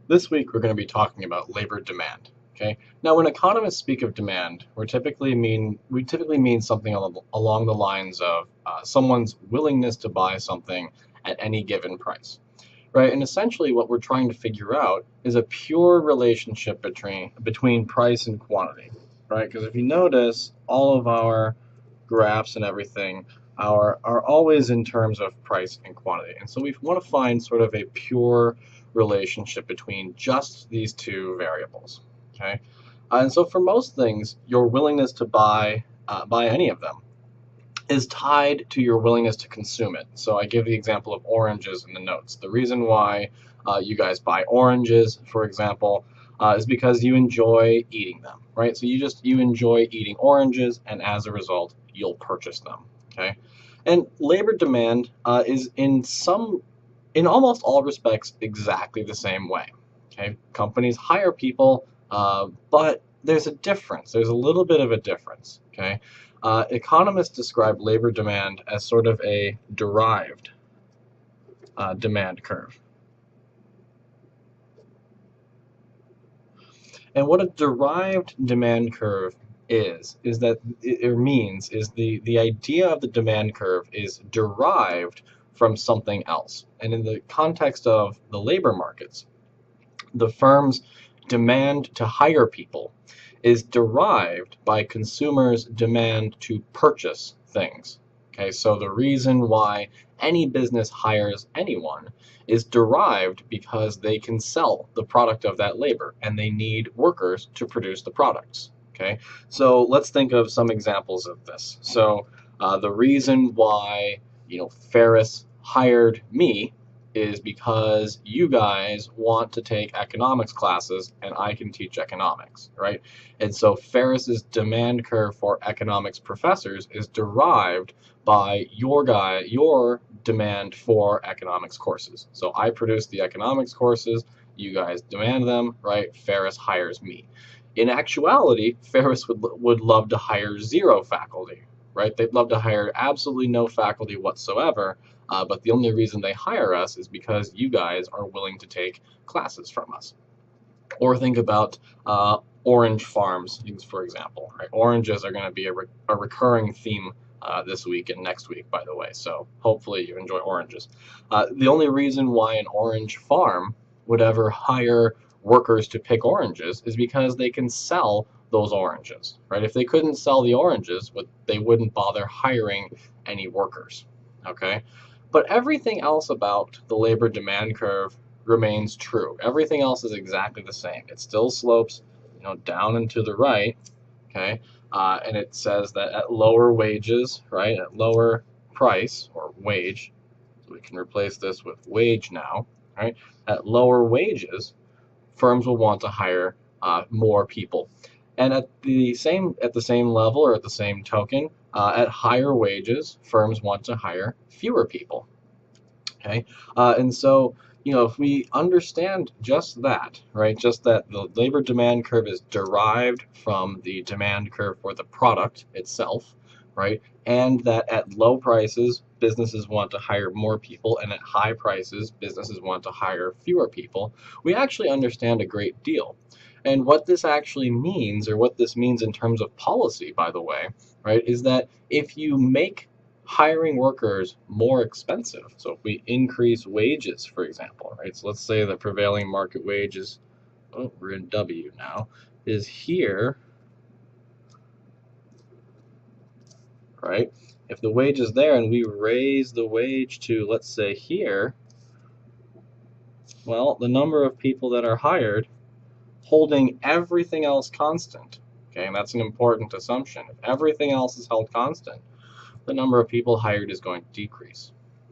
This week we're going to be talking about labor demand. Okay. Now, when economists speak of demand, we typically mean something along the lines of someone's willingness to buy something at any given price, right? And essentially, what we're trying to figure out is a pure relationship between price and quantity, right? Because if you notice, all of our graphs and everything are always in terms of price and quantity. And so we want to find sort of a pure relationship between just these two variables. Okay, and so for most things, your willingness to buy any of them is tied to your willingness to consume it. So I give the example of oranges in the notes. The reason why you guys buy oranges, for example, is because you enjoy eating them, right? So you enjoy eating oranges, and as a result, you'll purchase them. Okay, and labor demand is in almost all respects exactly the same way. Okay, companies hire people, but there's a difference. There's a little bit of a difference. Okay, economists describe labor demand as sort of a derived demand curve. And what a derived demand curve is that it means is the idea of the demand curve is derived from something else. And in the context of the labor markets, the firm's demand to hire people is derived by consumers' demand to purchase things. Okay, so the reason why any business hires anyone is derived because they can sell the product of that labor and they need workers to produce the products. Okay, so let's think of some examples of this. So the reason why Ferris hired me is because you guys want to take economics classes and I can teach economics, right? And so Ferris's demand curve for economics professors is derived by your demand for economics courses. So I produce the economics courses, you guys demand them, right? Ferris hires me. In actuality, Ferris would love to hire zero faculty, right? They'd love to hire absolutely no faculty whatsoever, but the only reason they hire us is because you guys are willing to take classes from us. Or think about orange farms, for example. Right? Oranges are going to be a recurring theme this week and next week, by the way. So hopefully you enjoy oranges. The only reason why an orange farm would ever hire workers to pick oranges is because they can sell those oranges, right? If they couldn't sell the oranges, they wouldn't bother hiring any workers. Okay, but everything else about the labor demand curve remains true. Everything else is exactly the same. It still slopes, down and to the right. Okay, and it says that at lower wages, right, at lower price or wage, so we can replace this with wage now, right? At lower wages, firms will want to hire more people. And at the same level or at the same token, at higher wages, firms want to hire fewer people. Okay, and so if we understand just that, right, just that the labor demand curve is derived from the demand curve for the product itself, right, and that at low prices businesses want to hire more people, and at high prices businesses want to hire fewer people, we actually understand a great deal. And what this actually means, or what this means in terms of policy, by the way, right, is that if you make hiring workers more expensive. So if we increase wages, for example, right? So let's say the prevailing market wages, oh, we're in W now, is here, right? If the wage is there and we raise the wage to, let's say, here, well, the number of people that are hired, holding everything else constant, okay, and that's an important assumption. If everything else is held constant, the number of people hired is going to decrease,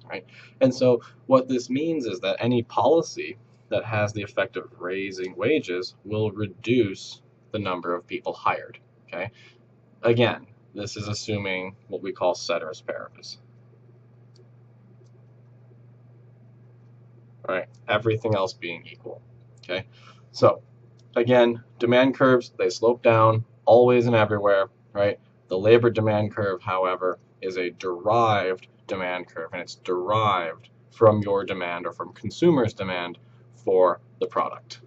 right? And so what this means is that any policy that has the effect of raising wages will reduce the number of people hired, okay? Again, this is assuming what we call ceteris paribus, right? Everything else being equal, okay? So again, demand curves, they slope down always and everywhere, right? The labor demand curve, however, is a derived demand curve, and it's derived from your demand or from consumers' demand for the product.